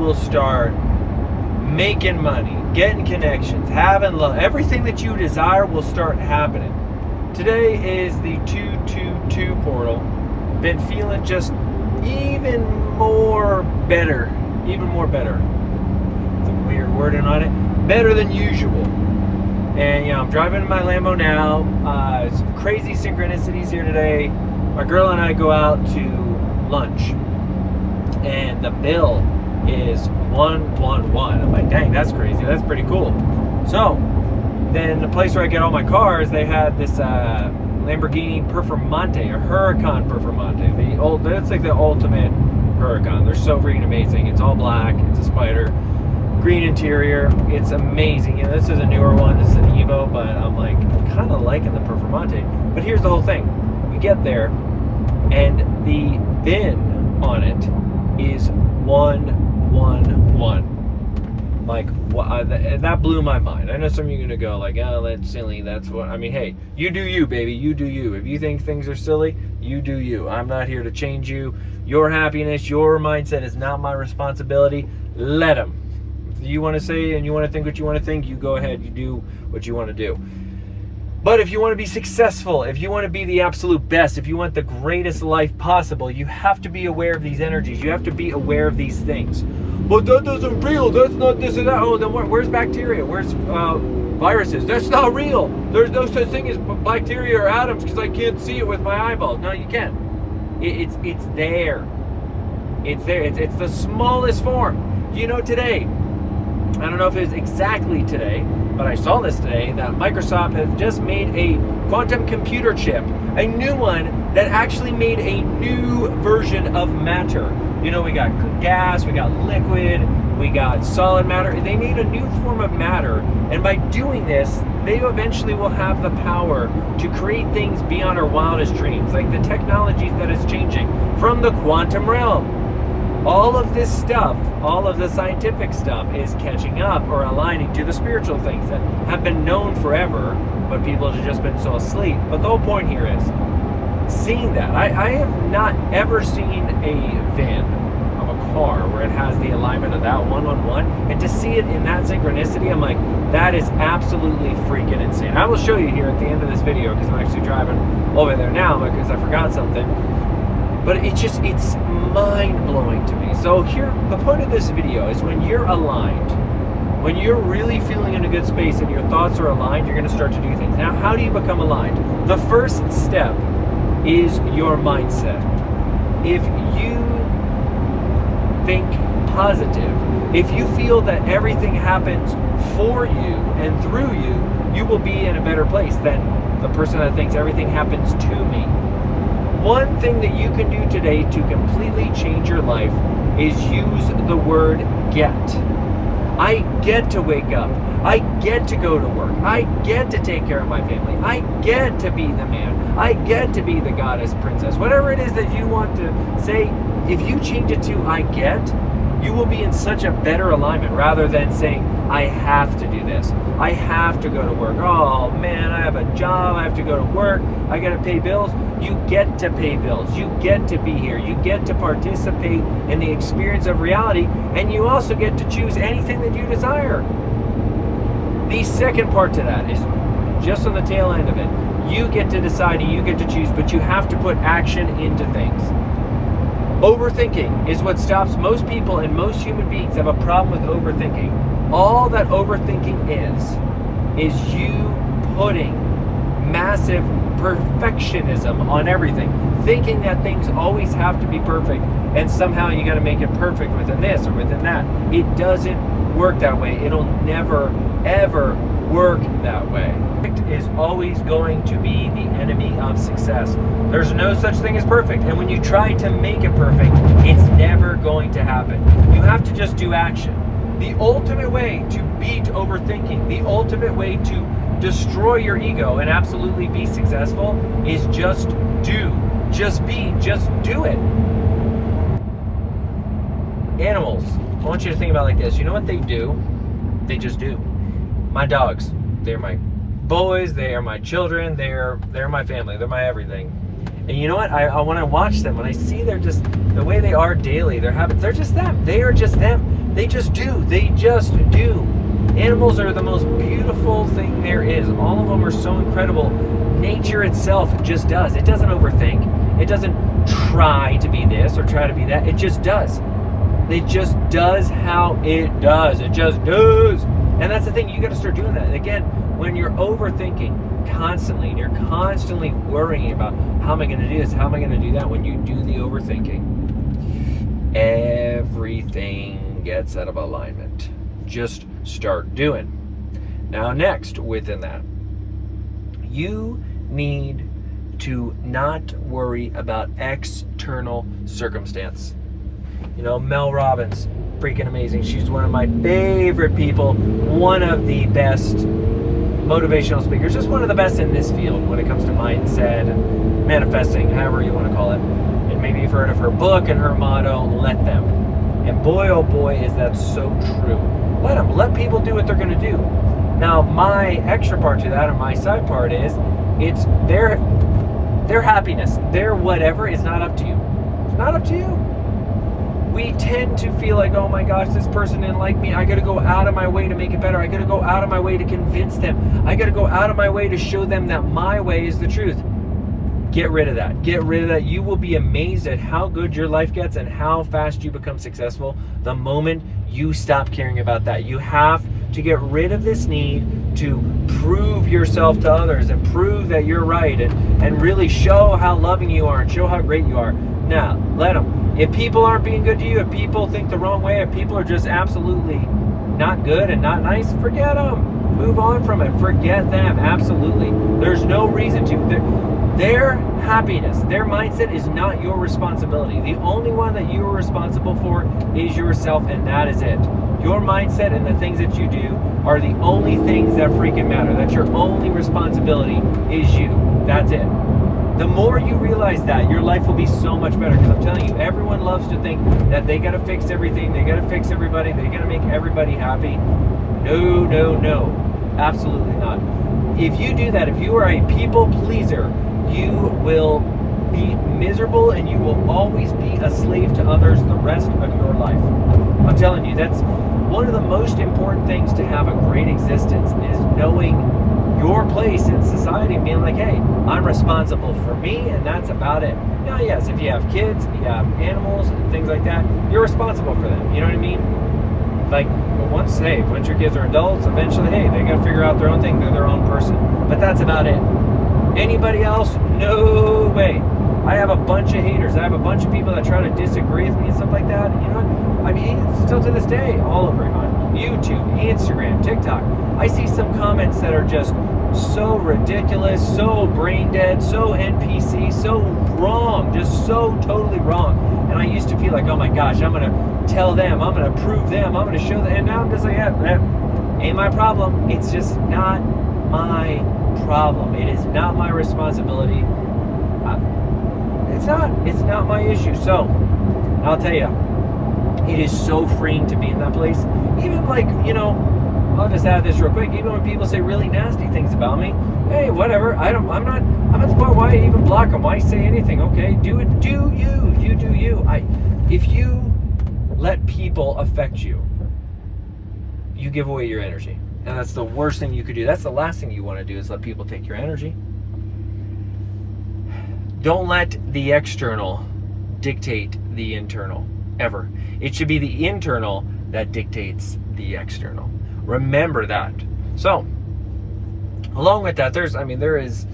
will start making money, getting connections, having love. Everything that you desire will start happening. Today is the 222 portal. Been feeling just even more better. It's a weird wording on it. Better than usual. And I'm driving in my Lambo now. Some crazy synchronicities here today. My girl and I go out to lunch, and the bill is 111. I'm like, dang, that's crazy. That's pretty cool. So then the place where I get all my cars, they had this Lamborghini Performante, a Huracan Performante. That's like the ultimate Huracan. They're so freaking amazing. It's all black. It's a spider. Green interior. It's amazing. This is a newer one. This is an Evo, but I'm like kind of liking the Performante. But here's the whole thing. We get there, and the VIN on it is 111. Like, that blew my mind. I know some of you are gonna go like, oh, that's silly. That's what I mean. Hey, you do you, baby. You do you. If you think things are silly, you do you. I'm not here to change you. Your happiness, your mindset is not my responsibility. Let them. If you want to say and you want to think what you want to think, you go ahead. You do what you want to do. But if you want to be successful, if you want to be the absolute best, if you want the greatest life possible, you have to be aware of these energies. You have to be aware of these things. But that doesn't real. That's not this and that. Oh, then where's bacteria? Where's viruses? That's not real. There's no such thing as bacteria or atoms because I can't see it with my eyeballs. No, you can. It's there. It's there. It's the smallest form. Today, I don't know if it was exactly today, but I saw this today, that Microsoft has just made a quantum computer chip, a new one that actually made a new version of matter. We got gas, we got liquid, we got solid matter. They made a new form of matter, and by doing this, they eventually will have the power to create things beyond our wildest dreams, like the technologies that is changing from the quantum realm. All of this stuff, all of the scientific stuff is catching up or aligning to the spiritual things that have been known forever, but people have just been so asleep. But the whole point here is seeing that. I have not ever seen a VIN of a car where it has the alignment of that 111, and to see it in that synchronicity, I'm like, that is absolutely freaking insane. I will show you here at the end of this video because I'm actually driving over there now because I forgot something. But it's mind-blowing to me. So here, the point of this video is when you're aligned, when you're really feeling in a good space and your thoughts are aligned, you're going to start to do things. Now, how do you become aligned? The first step is your mindset. If you think positive, if you feel that everything happens for you and through you, you will be in a better place than the person that thinks everything happens to me. One thing that you can do today to completely change your life is use the word get. I get to wake up. I get to go to work. I get to take care of my family. I get to be the man. I get to be the goddess, princess. Whatever it is that you want to say, if you change it to I get, you will be in such a better alignment rather than saying, I have to do this. I have to go to work. Oh man, I have a job. I have to go to work. I got to pay bills. You get to pay bills. You get to be here. You get to participate in the experience of reality, and you also get to choose anything that you desire. The second part to that is just on the tail end of it. You get to decide and you get to choose, but you have to put action into things. Overthinking is what stops most people, and most human beings have a problem with overthinking. All that overthinking is you putting massive perfectionism on everything, thinking that things always have to be perfect and somehow you got to make it perfect within this or within that. It doesn't work that way. It'll never ever work that way. Perfect is always going to be the enemy of success. There's no such thing as perfect, and when you try to make it perfect, it's never going to happen. You have to just do action. The ultimate way to beat overthinking, the ultimate way to destroy your ego and absolutely be successful is just do. Just be. Just do it. Animals, I want you to think about it like this. You know what they do? They just do. My dogs, they're my boys, they are my children, they're my family, they're my everything. And you know what? I want to watch them. When I see they're just the way they are daily, their habits, they're just them. They are just them. They just do. They just do. Animals are the most beautiful thing there is. All of them are so incredible. Nature itself just does. It doesn't overthink. It doesn't try to be this or try to be that. It just does. It just does how it does. It just does. And that's the thing. You got to start doing that. Again, when you're overthinking constantly and you're constantly worrying about how am I going to do this? How am I going to do that? When you do the overthinking, everything gets out of alignment. Just start doing. Now, next within that, you need to not worry about external circumstance. You know, Mel Robbins, freaking amazing. She's one of my favorite people, one of the best motivational speakers, just one of the best in this field when it comes to mindset and manifesting, however you want to call it. And maybe you've heard of her book and her motto, let them. And boy, oh boy, is that so true. Let them. Let people do what they're going to do. Now, my extra part to that, or my side part is, it's their happiness, their whatever is not up to you. It's not up to you. We tend to feel like, oh my gosh, this person didn't like me. I got to go out of my way to make it better. I got to go out of my way to convince them. I got to go out of my way to show them that my way is the truth. Get rid of that. Get rid of that. You will be amazed at how good your life gets and how fast you become successful the moment you stop caring about that. You have to get rid of this need to prove yourself to others and prove that you're right and really show how loving you are and show how great you are. Now, let them. If people aren't being good to you, if people think the wrong way, if people are just absolutely not good and not nice, forget them. Move on from it. Forget them. Absolutely. There's no reason to. Their happiness, their mindset is not your responsibility. The only one that you are responsible for is yourself, and that is it. Your mindset and the things that you do are the only things that freaking matter. That's your only responsibility is you. That's it. The more you realize that, your life will be so much better. Because I'm telling you, everyone loves to think that they got to fix everything. They got to fix everybody. They got to make everybody happy. No, no, no. Absolutely not. If you do that, if you are a people pleaser, you will be miserable and you will always be a slave to others the rest of your life. I'm telling you, that's one of the most important things to have a great existence, is knowing your place in society and being like, hey, I'm responsible for me, and that's about it. Now, yes, if you have kids, you have animals and things like that, you're responsible for them. You know what I mean? Like, once your kids are adults, eventually, hey, they got to figure out their own thing. They're their own person. But that's about it. Anybody else? No way. I have a bunch of haters. I have a bunch of people that try to disagree with me and stuff like that. You know what? I mean, still to this day, all over on YouTube, Instagram, TikTok, I see some comments that are just so ridiculous, so brain dead, so NPC, so wrong, just so totally wrong. And I used to feel like, oh my gosh, I'm going to tell them, I'm going to prove them, I'm going to show them. And now I'm just like, yeah, that ain't my problem. It's just not my problem. It is not my responsibility. It's not my issue. So I'll tell you, it is so freeing to be in that place. Even like, you know, I'll just add this real quick. Even when people say really nasty things about me, hey, whatever. I'm at the point, why even block them? Why say anything? Okay, do it. Do you? You do you. If you let people affect you, you give away your energy. And that's the worst thing you could do. That's the last thing you want to do, is let people take your energy. Don't let the external dictate the internal, ever. It should be the internal that dictates the external. Remember that. So, along with that, there is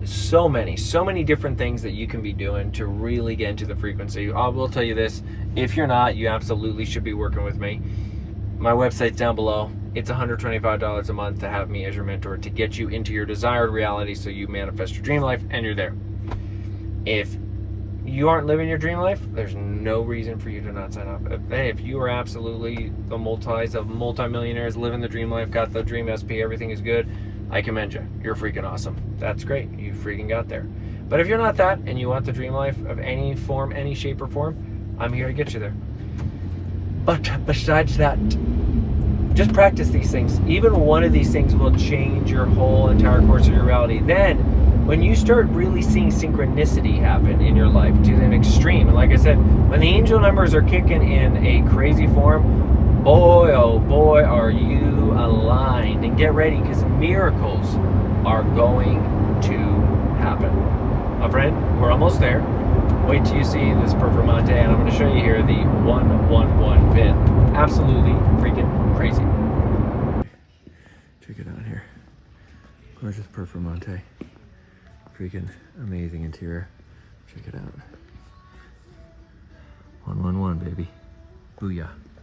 so many different things that you can be doing to really get into the frequency. I will tell you this, if you're not, you absolutely should be working with me. My website's down below. It's $125 a month to have me as your mentor, to get you into your desired reality so you manifest your dream life and you're there. If you aren't living your dream life, there's no reason for you to not sign up. If you are absolutely the multi-millionaires living the dream life, got the dream SP, everything is good, I commend you. You're freaking awesome. That's great. You freaking got there. But if you're not that and you want the dream life of any form, any shape or form, I'm here to get you there. But besides that, just practice these things. Even one of these things will change your whole entire course of your reality. Then when you start really seeing synchronicity happen in your life to an extreme, and like I said, when the angel numbers are kicking in a crazy form, boy, oh boy, are you aligned. And get ready, because miracles are going to happen. My friend, we're almost there. Wait till you see this Performante, and I'm going to show you here the 111 pin. Absolutely freaking crazy. Check it out here. Gorgeous Performante. Freaking amazing interior. Check it out. 111, baby. Booyah.